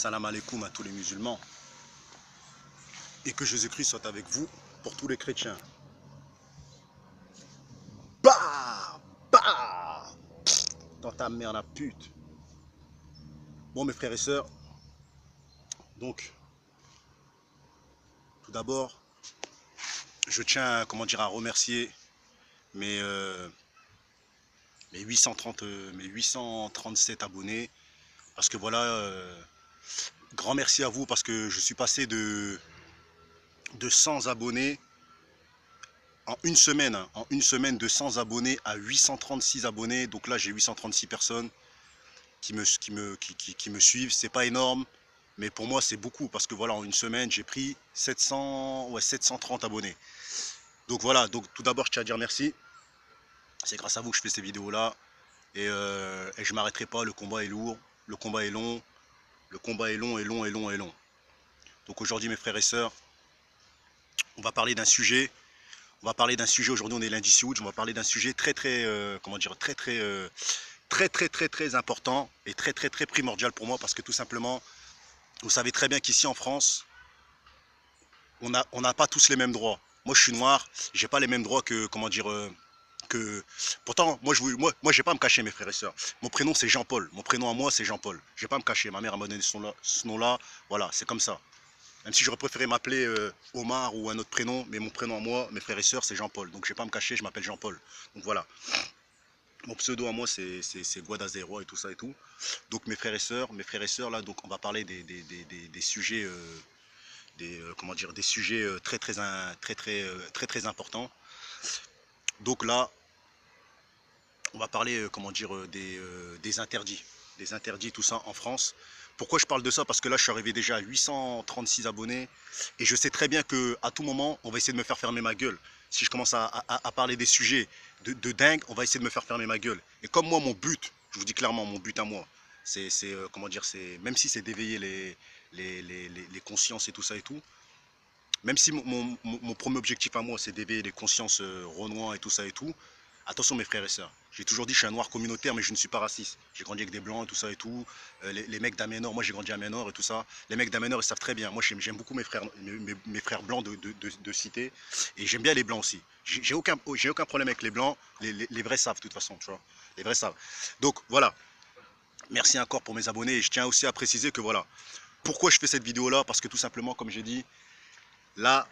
Salam alaikum à tous les musulmans. Et que Jésus-Christ soit avec vous pour tous les chrétiens. Bah bah dans ta mère la pute. Bon mes frères et sœurs, donc tout d'abord, je tiens à remercier mes, mes 837 abonnés. Parce que voilà, grand merci à vous parce que je suis passé de 100 abonnés en une semaine, de 100 abonnés à 836 abonnés. Donc là, j'ai 836 personnes qui me suivent. C'est pas énorme, mais pour moi, c'est beaucoup parce que voilà, en une semaine, j'ai pris 730 abonnés. Donc voilà, donc tout d'abord, je tiens à dire merci. C'est grâce à vous que je fais ces vidéos-là. Et je ne m'arrêterai pas, le combat est lourd, le combat est long, le combat est long et long et long et long. Donc aujourd'hui, mes frères et sœurs, on va parler d'un sujet. Aujourd'hui on est lundi 6 août, on va parler d'un sujet très important et très primordial pour moi parce que tout simplement, vous savez très bien qu'ici en France, on n'a pas tous les mêmes droits. Moi je suis noir, j'ai pas les mêmes droits que, pourtant, moi je vais pas me cacher mes frères et sœurs. Mon prénom c'est Jean-Paul, mon prénom à moi c'est Jean-Paul. Je vais pas me cacher, ma mère m'a donné ce nom-là, voilà, c'est comme ça. Même si j'aurais préféré m'appeler Omar ou un autre prénom, mais mon prénom à moi, mes frères et sœurs, c'est Jean-Paul. Donc je ne vais pas me cacher, je m'appelle Jean-Paul. Donc voilà. Mon pseudo à moi, c'est Guadazero et tout ça et tout. Donc mes frères et sœurs, là, donc on va parler des sujets, des sujets très importants. Donc là, on va parler, des interdits. Des interdits, tout ça en France. Pourquoi je parle de ça? Parce que là, je suis arrivé déjà à 836 abonnés. Et je sais très bien qu'à tout moment, on va essayer de me faire fermer ma gueule. Si je commence à parler des sujets de dingue, on va essayer de me faire fermer ma gueule. Et comme moi, mon but, je vous dis clairement, mon but à moi, c'est même si c'est d'éveiller les consciences et tout ça et tout, même si mon premier objectif à moi, c'est d'éveiller les consciences renois et tout ça et tout, attention mes frères et sœurs, j'ai toujours dit que je suis un noir communautaire mais je ne suis pas raciste. J'ai grandi avec des blancs et tout ça et tout. Les mecs d'Aménor, moi j'ai grandi à Aménor et tout ça. Les mecs d'Aménor ils savent très bien. Moi j'aime beaucoup mes frères blancs de cité. Et j'aime bien les blancs aussi. J'ai aucun problème avec les blancs. Les vrais savent de toute façon, tu vois. Les vrais savent. Donc voilà. Merci encore pour mes abonnés. Et je tiens aussi à préciser que voilà. Pourquoi je fais cette vidéo là? Parce que tout simplement, comme j'ai dit, là,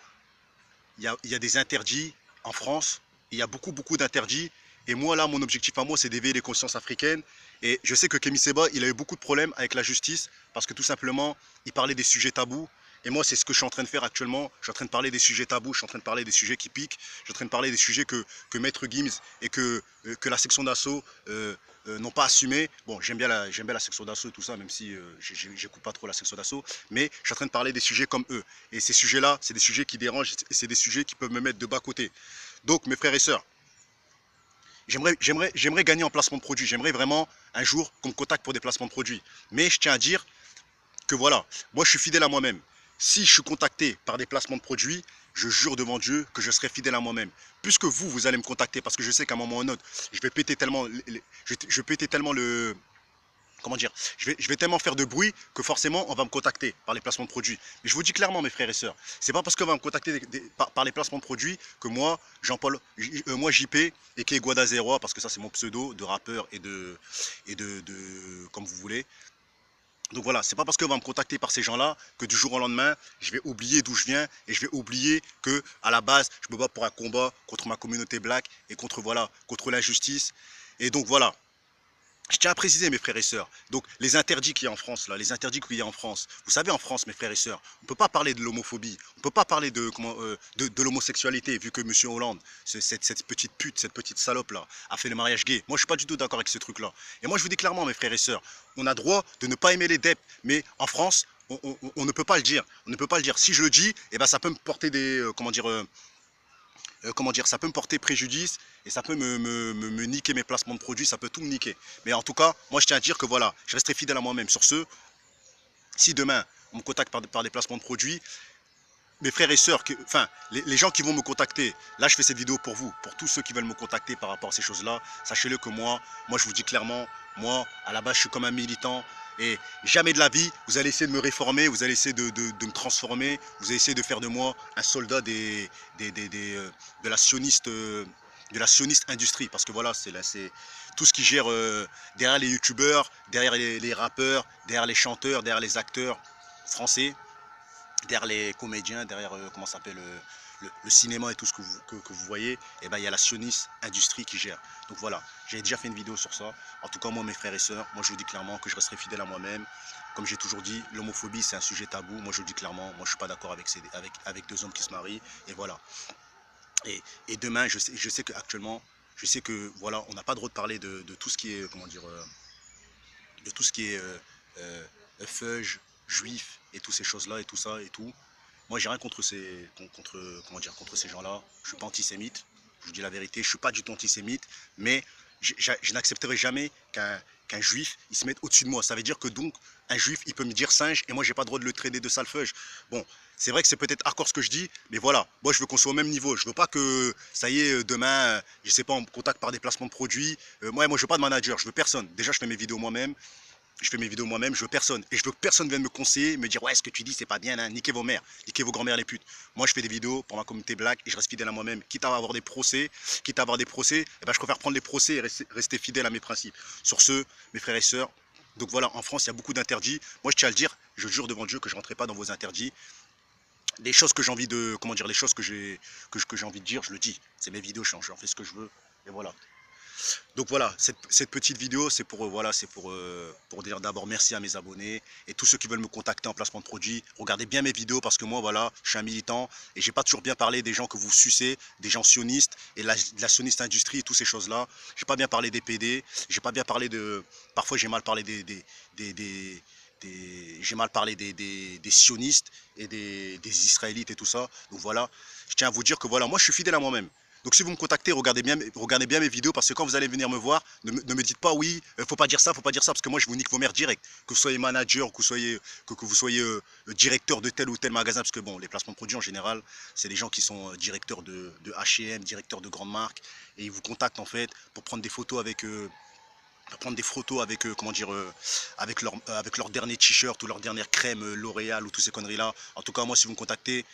il y a des interdits en France. Il y a beaucoup d'interdits. Et moi, là, mon objectif à moi, c'est d'éveiller les consciences africaines. Et je sais que Kémy Séba, il a eu beaucoup de problèmes avec la justice parce que tout simplement, il parlait des sujets tabous. Et moi, c'est ce que je suis en train de faire actuellement. Je suis en train de parler des sujets tabous, je suis en train de parler des sujets qui piquent. Je suis en train de parler des sujets que Maître Gims et que la section d'assaut n'ont pas assumé. Bon, j'aime bien la section d'assaut et tout ça, même si j'écoute pas trop la section d'assaut. Mais je suis en train de parler des sujets comme eux. Et ces sujets-là, c'est des sujets qui dérangent et c'est des sujets qui peuvent me mettre de bas côté. Donc, mes frères et sœurs, j'aimerais gagner en placement de produits. J'aimerais vraiment un jour qu'on me contacte pour des placements de produits. Mais je tiens à dire que voilà, moi je suis fidèle à moi-même. Si je suis contacté par des placements de produits, je jure devant Dieu que je serai fidèle à moi-même. Puisque vous allez me contacter, parce que je sais qu'à un moment ou à un autre, je vais péter tellement, comment dire, je vais tellement faire de bruit que forcément on va me contacter par les placements de produits. Mais je vous dis clairement mes frères et sœurs, c'est pas parce qu'on va me contacter par les placements de produits que moi, Jean-Paul, moi JP et qui est Guadazero, parce que ça c'est mon pseudo de rappeur et de comme vous voulez. Donc voilà, c'est pas parce qu'on va me contacter par ces gens-là que du jour au lendemain, je vais oublier d'où je viens et je vais oublier que à la base, je me bats pour un combat contre ma communauté black et contre l'injustice. Et donc voilà. Je tiens à préciser mes frères et sœurs, donc les interdits qu'il y a en France, là, les interdits qu'il y a en France, vous savez en France mes frères et sœurs, on ne peut pas parler de l'homophobie, on ne peut pas parler de l'homosexualité vu que M. Hollande, cette petite pute, cette petite salope là, a fait le mariage gay. Moi je suis pas du tout d'accord avec ce truc là. Et moi je vous dis clairement mes frères et sœurs, on a droit de ne pas aimer les DEP, mais en France on ne peut pas le dire, on ne peut pas le dire. Si je le dis, eh ben, ça peut me porter des, ça peut me porter préjudice et ça peut me niquer mes placements de produits, ça peut tout me niquer. Mais en tout cas, moi je tiens à dire que voilà, je resterai fidèle à moi-même. Sur ce, si demain on me contacte par des placements de produits, mes frères et sœurs, les gens qui vont me contacter, là je fais cette vidéo pour vous, pour tous ceux qui veulent me contacter par rapport à ces choses-là, sachez-le que moi je vous dis clairement, moi à la base je suis comme un militant, Et jamais de la vie, vous allez essayer de me réformer, vous allez essayer de me transformer, vous allez essayer de faire de moi un soldat de la sioniste. De la sioniste industrie, parce que voilà, c'est tout ce qui gère derrière les youtubeurs, derrière les rappeurs, derrière les chanteurs, derrière les acteurs français, derrière les comédiens, derrière comment ça s'appelle le cinéma et tout ce que vous voyez, et ben il y a la sioniste industrie qui gère. Donc voilà, j'ai déjà fait une vidéo sur ça. En tout cas, moi, mes frères et sœurs, moi je vous dis clairement que je resterai fidèle à moi-même. Comme j'ai toujours dit, l'homophobie c'est un sujet tabou. Moi je vous dis clairement, moi je suis pas d'accord avec deux hommes qui se marient. Et voilà. Et demain, je sais qu'actuellement, je sais que voilà, on n'a pas le droit de parler de tout ce qui est, comment dire, de tout ce qui est feuge, juif et toutes ces choses-là et tout ça et tout. Moi, j'ai rien comment dire, contre ces gens-là. Je suis pas antisémite. Je vous dis la vérité, je suis pas du tout antisémite, mais je n'accepterai jamais qu'un juif il se mette au-dessus de moi. Ça veut dire que donc un juif il peut me dire singe et moi j'ai pas le droit de le traiter de salfeuge. Bon, c'est vrai que c'est peut-être hardcore ce que je dis, mais voilà, moi je veux qu'on soit au même niveau. Je veux pas que ça y est demain, je sais pas, on me contacte par des placements de produits. Moi je veux pas de manager, je veux personne. Déjà je fais mes vidéos moi-même. Je veux personne. Et je veux que personne vienne me conseiller, me dire ouais, ce que tu dis, c'est pas bien, hein, niquez vos mères, niquez vos grand-mères les putes. Moi, je fais des vidéos pour ma communauté black et je reste fidèle à moi-même. Quitte à avoir des procès, eh ben, je préfère prendre les procès et rester fidèle à mes principes. Sur ce, mes frères et sœurs, donc voilà, en France, il y a beaucoup d'interdits. Moi, je tiens à le dire, je jure devant Dieu que je ne rentrerai pas dans vos interdits. Les choses que j'ai envie de, comment dire, les choses que j'ai envie de dire, je le dis. C'est mes vidéos, j'en fais ce que je veux. Et voilà. Donc voilà, cette petite vidéo, c'est pour, voilà, c'est pour dire d'abord merci à mes abonnés et tous ceux qui veulent me contacter en placement de produits. Regardez bien mes vidéos parce que moi, voilà, je suis un militant et j'ai pas toujours bien parlé des gens que vous sucez, des gens sionistes et de la sioniste industrie et toutes ces choses-là. J'ai pas bien parlé des PD, j'ai pas bien parlé de... Parfois, j'ai mal parlé j'ai mal parlé des sionistes et des israélites et tout ça. Donc voilà, je tiens à vous dire que voilà, moi je suis fidèle à moi-même. Donc si vous me contactez, regardez bien mes vidéos parce que quand vous allez venir me voir, ne me dites pas oui, faut pas dire ça, faut pas dire ça parce que moi je vous nique vos mères direct. Que vous soyez manager, que vous soyez directeur de tel ou tel magasin, parce que bon, les placements de produits en général, c'est des gens qui sont directeurs de H&M, directeurs de grandes marques et ils vous contactent en fait pour prendre des photos avec comment dire, avec leur dernier t-shirt ou leur dernière crème L'Oréal ou toutes ces conneries là. En tout cas, moi, si vous me contactez,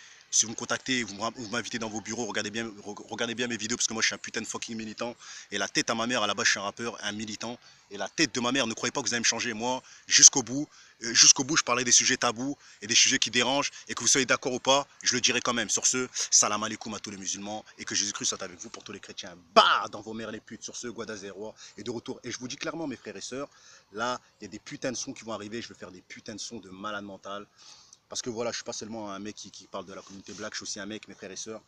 vous m'invitez dans vos bureaux, regardez bien mes vidéos parce que moi je suis un putain de fucking militant. Et la tête à ma mère, à la base je suis un rappeur, un militant. Et la tête de ma mère, ne croyez pas que vous allez me changer. Moi, jusqu'au bout, je parlais des sujets tabous et des sujets qui dérangent. Et que vous soyez d'accord ou pas, je le dirai quand même. Sur ce, salam alaikum à tous les musulmans. Et que Jésus-Christ soit avec vous pour tous les chrétiens. Bah, dans vos mères les putes. Sur ce, Guadazérois est de retour. Et je vous dis clairement, mes frères et sœurs, là, il y a des putains de sons qui vont arriver. Je vais faire des putains de sons de malade mental. Parce que voilà, je suis pas seulement un mec qui parle de la communauté black, je suis aussi un mec, mes frères et sœurs,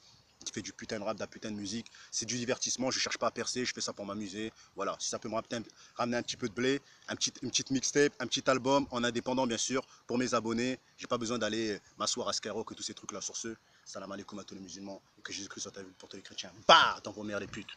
qui fait du putain de rap, de la putain de musique. C'est du divertissement, je cherche pas à percer, je fais ça pour m'amuser. Voilà, si ça peut me ramener un petit peu de blé, une petite mixtape, un petit album en indépendant bien sûr, pour mes abonnés. J'ai pas besoin d'aller m'asseoir à Skyrock et tous ces trucs là. Sur ce, salam alaikum à tous les musulmans et que Jésus-Christ soit à vous pour tous les chrétiens. Bah, dans vos mères les putes.